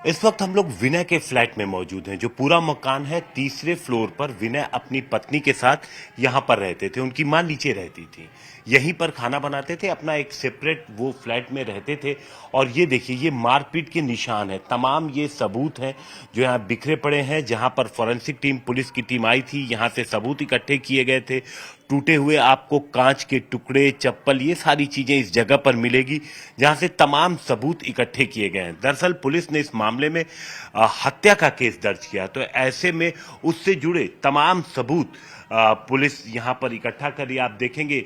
इस वक्त हम लोग विनय के फ्लैट में मौजूद हैं। जो पूरा मकान है, तीसरे फ्लोर पर विनय अपनी पत्नी के साथ यहां पर रहते थे। उनकी मां नीचे रहती थी, यहीं पर खाना बनाते थे, अपना एक सेपरेट वो फ्लैट में रहते थे। और ये देखिए, ये मारपीट के निशान है, तमाम ये सबूत हैं जो यहाँ बिखरे पड़े हैं। जहां पर फॉरेंसिक टीम, पुलिस की टीम आई थी, यहां से सबूत इकट्ठे किए गए थे। टूटे हुए आपको कांच के टुकड़े, चप्पल, ये सारी चीजें इस जगह पर मिलेगी जहां से तमाम सबूत इकट्ठे किए गए हैं। दरअसल पुलिस ने इस मामले में हत्या का केस दर्ज किया, तो ऐसे में उससे जुड़े तमाम सबूत पुलिस यहां पर इकट्ठा करी। आप देखेंगे,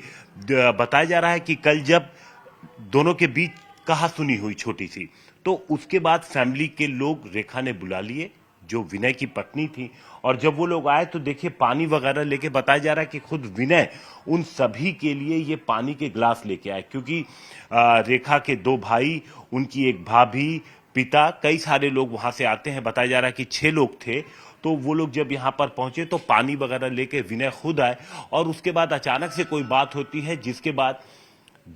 बताया जा रहा है कि कल जब दोनों के बीच कहासुनी हुई छोटी सी, तो उसके बाद फैमिली के लोग रेखा ने बुला लिए, जो विनय की पत्नी थी। और जब वो लोग आए तो देखिए, पानी वगैरह लेके, बताया जा रहा है कि खुद विनय उन सभी के लिए ये पानी के ग्लास लेके आए, क्योंकि रेखा के दो भाई, उनकी एक भाभी, पिता, कई सारे लोग वहां से आते हैं। बताया जा रहा है कि 6 लोग थे। तो वो लोग जब यहां पर पहुंचे तो पानी वगैरह लेके विनय खुद आए, और उसके बाद अचानक से कोई बात होती है, जिसके बाद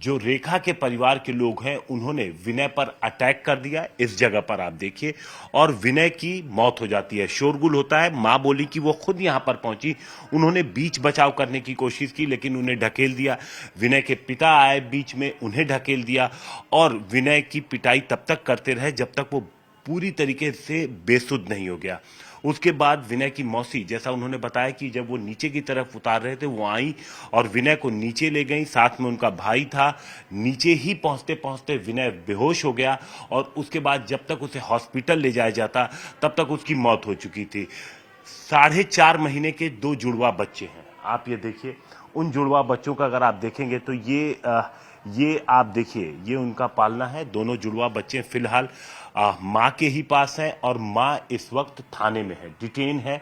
जो रेखा के परिवार के लोग हैं उन्होंने विनय पर अटैक कर दिया। इस जगह पर आप देखिए, और विनय की मौत हो जाती है। शोरगुल होता है। मां बोली कि वो खुद यहां पर पहुंची, उन्होंने बीच बचाव करने की कोशिश की, लेकिन उन्हें ढकेल दिया। विनय के पिता आए बीच में, उन्हें ढकेल दिया, और विनय की पिटाई तब तक करते रहे जब तक वो पूरी तरीके से बेसुध नहीं हो गया। उसके बाद विनय की मौसी, जैसा उन्होंने बताया कि जब वो नीचे की तरफ उतार रहे थे, वो आई और विनय को नीचे ले गई। साथ में उनका भाई था। नीचे ही पहुंचते पहुंचते विनय बेहोश हो गया, और उसके बाद जब तक उसे हॉस्पिटल ले जाया जाता, तब तक उसकी मौत हो चुकी थी। 4.5 महीने के 2 जुड़वा बच्चे हैं। आप ये देखिए, उन जुड़वा बच्चों का अगर आप देखेंगे तो ये आप देखिए, ये उनका पालना है। दोनों जुड़वा बच्चे फिलहाल माँ के ही पास हैं, और माँ इस वक्त थाने में है, डिटेन है।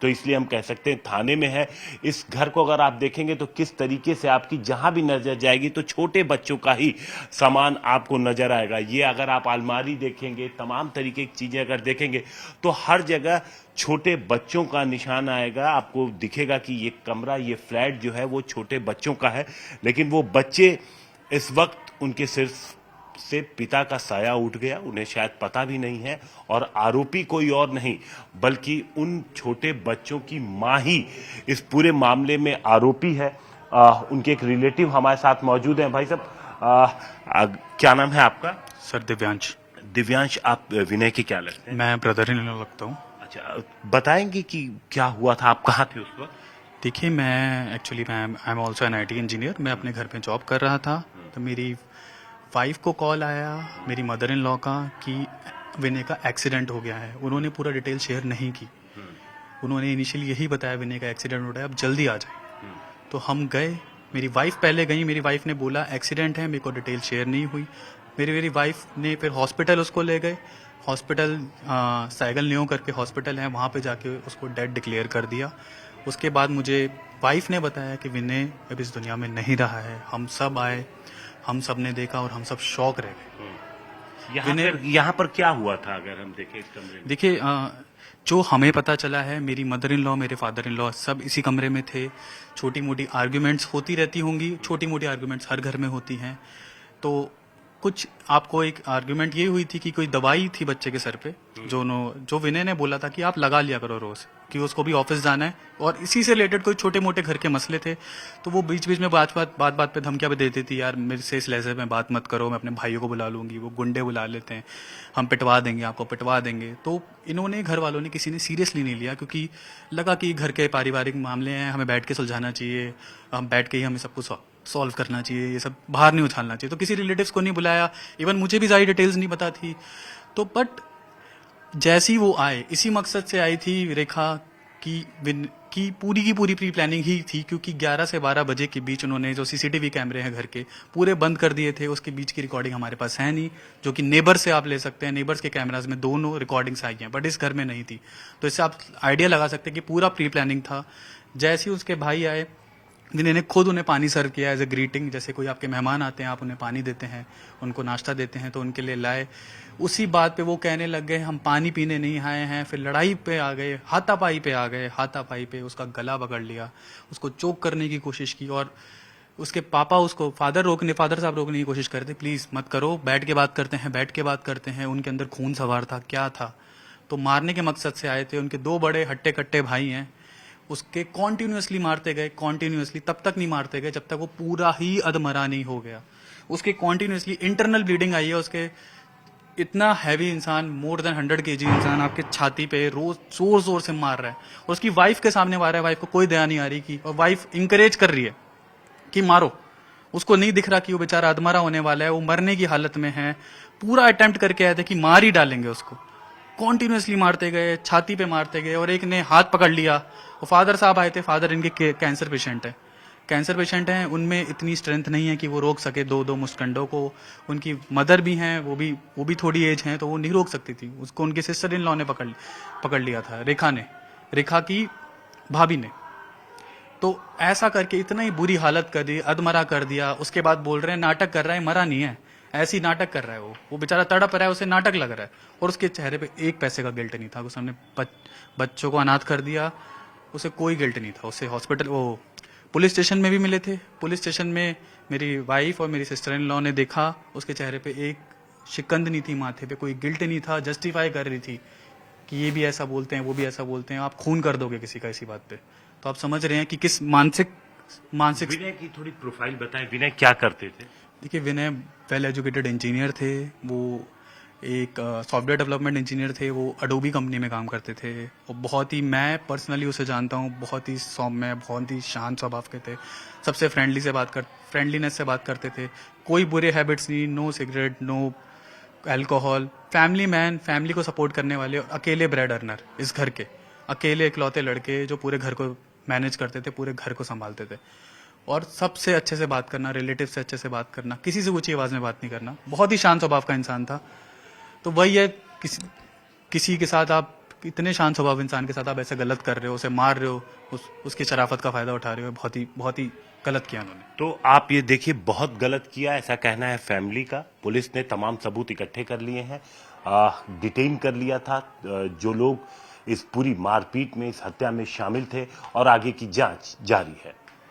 तो इसलिए हम कह सकते हैं थाने में है। इस घर को अगर आप देखेंगे तो किस तरीके से आपकी जहां भी नजर जाएगी तो छोटे बच्चों का ही सामान आपको नजर आएगा। ये अगर आप अलमारी देखेंगे, तमाम तरीके की चीजें अगर देखेंगे, तो हर जगह छोटे बच्चों का निशान आएगा। आपको दिखेगा कि ये कमरा, ये फ्लैट जो है वो छोटे बच्चों का है, लेकिन वो बच्चे इस वक्त, उनके सिर से पिता का साया उठ गया, उन्हें शायद पता भी नहीं है। और आरोपी कोई और नहीं बल्कि उन छोटे बच्चों की मां ही इस पूरे मामले में आरोपी है। उनके एक रिलेटिव हमारे साथ मौजूद हैं। भाई साहब, क्या नाम है आपका? सर दिव्यांश। दिव्यांश, आप विनय के क्या लगते हैं? मैं ब्रदर इन लॉ लगता हूँ। अच्छा, बताएंगे कि क्या हुआ था, आप कहाँ थे उस वक्त? देखिए, मैं एक्चुअली मैं I am also an IT engineer. मैं अपने घर पे जॉब कर रहा था, तो मेरी वाइफ को कॉल आया मेरी मदर इन लॉ का कि विनय का एक्सीडेंट हो गया है। उन्होंने पूरा डिटेल शेयर नहीं की। उन्होंने इनिशियली यही बताया विनय का एक्सीडेंट हो रहा है, अब जल्दी आ जाए। तो हम गए, मेरी वाइफ पहले गई। मेरी वाइफ ने बोला एक्सीडेंट है, मेरे को डिटेल शेयर नहीं हुई। मेरी वाइफ ने फिर हॉस्पिटल उसको ले गए। हॉस्पिटल साइगल न्यो करके हॉस्पिटल है, वहाँ पे जाके उसको डेड डिक्लेयर कर दिया। उसके बाद मुझे वाइफ ने बताया कि विनय अब इस दुनिया में नहीं रहा है। हम सब आए, हम सब ने देखा और हम सब शॉक रह गए। यहाँ पर क्या हुआ था अगर हम देखें इस कमरे में? देखिए, जो हमें पता चला है, मेरी मदर इन लॉ, मेरे फादर इन लॉ सब इसी कमरे में थे। छोटी मोटी आर्ग्यूमेंट्स होती रहती होंगी, छोटी मोटी आर्ग्यूमेंट्स हर घर में होती हैं। तो कुछ आपको एक आर्ग्यूमेंट ये हुई थी कि कोई दवाई थी बच्चे के सर पे, जो विनय ने बोला था कि आप लगा लिया करो रोज, कि उसको भी ऑफिस जाना है, और इसी से रिलेटेड कोई छोटे मोटे घर के मसले थे। तो वो बीच बीच में बात पे धमकियां भी देती थी, यार मेरे से इस लहजे में बात मत करो, मैं अपने भाइयों को बुला लूंगी, वो गुंडे बुला लेते हैं, हम पिटवा देंगे, आपको पिटवा देंगे। तो इन्होंने, घर वालों ने, किसी ने सीरियसली नहीं लिया, क्योंकि लगा कि घर के पारिवारिक मामले हैं, हमें बैठ के सुलझाना चाहिए, हम बैठ के ही हमें सब कुछ सॉल्व करना चाहिए, ये सब बाहर नहीं उछालना चाहिए। तो किसी रिलेटिव्स को नहीं बुलाया, इवन मुझे भी सारी डिटेल्स नहीं पता थी। तो बट जैसी वो आए, इसी मकसद से आई थी रेखा की पूरी प्री प्लानिंग ही थी, क्योंकि 11 से 12 बजे के बीच उन्होंने जो CCTV कैमरे हैं घर के पूरे बंद कर दिए थे। उसके बीच की रिकॉर्डिंग हमारे पास है नहीं, जो कि नेबर से आप ले सकते हैं। नेबर्स के कैमराज में दोनों रिकॉर्डिंग्स आई हैं, बट इस घर में नहीं थी। तो इससे आप आइडिया लगा सकते हैं कि पूरा प्री प्लानिंग था। जैसे ही उसके भाई आए, जिन्होंने खुद उन्हें पानी सर्व किया एज ए ग्रीटिंग, जैसे कोई आपके मेहमान आते हैं, आप उन्हें पानी देते हैं, उनको नाश्ता देते हैं, तो उनके लिए लाए। उसी बात पे वो कहने लग गए हम पानी पीने नहीं आए हैं। फिर लड़ाई पे आ गए, हाथापाई पे आ गए। हाथापाई पे उसका गला पकड़ लिया, उसको चोक करने की कोशिश की, और उसके पापा उसको फादर साहब रोकने की कोशिश करते, प्लीज मत करो, बैठ के बात करते हैं, बैठ के बात करते हैं। उनके अंदर खून सवार था, क्या था, तो मारने के मकसद से आए थे। उनके दो बड़े हट्टे कट्टे भाई हैं, उसके कॉन्टिन्यूसली मारते गए, कॉन्टिन्यूसली तब तक नहीं मारते गए जब तक वो पूरा ही अधमरा नहीं हो गया। उसके कॉन्टिन्यूसली इंटरनल ब्लीडिंग आई है उसके। इतना हैवी इंसान, मोर देन 100 kg इंसान आपके छाती पे रोज जोर जोर से मार रहा है, और उसकी वाइफ के सामने मार रहा है। वाइफ को कोई दया नहीं आ रही की, और वाइफ इंकरेज कर रही है कि मारो। उसको नहीं दिख रहा कि वो बेचारा अधमरा होने वाला है, वो मरने की हालत में है। पूरा अटेम्प्ट करके आए थे कि मार ही डालेंगे उसको। कॉन्टिन्यूसली मारते गए, छाती पे मारते गए, और एक ने हाथ पकड़ लिया। वो फादर साहब आए थे, फादर इनके कैंसर पेशेंट है, कैंसर पेशेंट हैं, उनमें इतनी स्ट्रेंथ नहीं है कि वो रोक सके दो मुस्कंडों को। उनकी मदर भी हैं, वो भी थोड़ी एज हैं, तो वो नहीं रोक सकती थी उसको। उनके सिस्टर इन लॉ ने पकड़ लिया था, रेखा की भाभी ने। तो ऐसा करके इतना ही बुरी हालत कर दी, अधमरा कर दिया। उसके बाद बोल रहे हैं नाटक कर रहा है, मरा नहीं है, ऐसी नाटक कर रहा है। वो बेचारा तड़प रहा है, उसे नाटक लग रहा है, और उसके चेहरे पे एक पैसे का गिल्ट नहीं था। उस हमने बच्चों को अनाथ कर दिया, उसे कोई गिल्ट नहीं था। उसे हॉस्पिटल, वो पुलिस स्टेशन में भी मिले थे। पुलिस स्टेशन में मेरी वाइफ और मेरी सिस्टर इन लॉ ने देखा, उसके चेहरे पे एक शिकंद नहीं थी, माथे पे कोई गिल्ट नहीं था। जस्टिफाई कर रही थी कि ये भी ऐसा बोलते हैं, वो भी ऐसा बोलते हैं, आप खून कर दोगे किसी का इसी बात पे। तो आप समझ रहे हैं कि किस मानसिक विनय की थोड़ी प्रोफाइल बताएं, विनय क्या करते थे? देखिए, विनय वेल एजुकेटेड इंजीनियर थे। वो एक सॉफ्टवेयर डेवलपमेंट इंजीनियर थे। वो अडोबी कंपनी में काम करते थे। और बहुत ही, मैं पर्सनली उसे जानता हूँ, बहुत ही सौम्य, बहुत ही शांत स्वभाव के थे। सबसे फ्रेंडलीनेस से बात करते थे। कोई बुरे हैबिट्स नहीं, no cigarette, no alcohol, family man, family को सपोर्ट करने वाले, और अकेले ब्रेड अर्नर इस घर के, अकेले इकलौते लड़के जो पूरे घर को मैनेज करते थे, पूरे घर को संभालते थे। और सबसे अच्छे से बात करना, रिलेटिव से अच्छे से बात करना, किसी से ऊंची आवाज में बात नहीं करना। बहुत ही शांत स्वभाव का इंसान था। तो वही है, किसी के साथ आप, इतने शांत स्वभाव इंसान के साथ आप ऐसे गलत कर रहे हो, उसे मार रहे हो, उसकी शराफत का फायदा उठा रहे हो, बहुत ही गलत किया उन्होंने। तो आप ये देखिए, बहुत गलत किया, ऐसा कहना है फैमिली का। पुलिस ने तमाम सबूत इकट्ठे कर लिए हैं, डिटेन कर लिया था जो लोग इस पूरी मारपीट में, इस हत्या में शामिल थे, और आगे की जांच जारी है।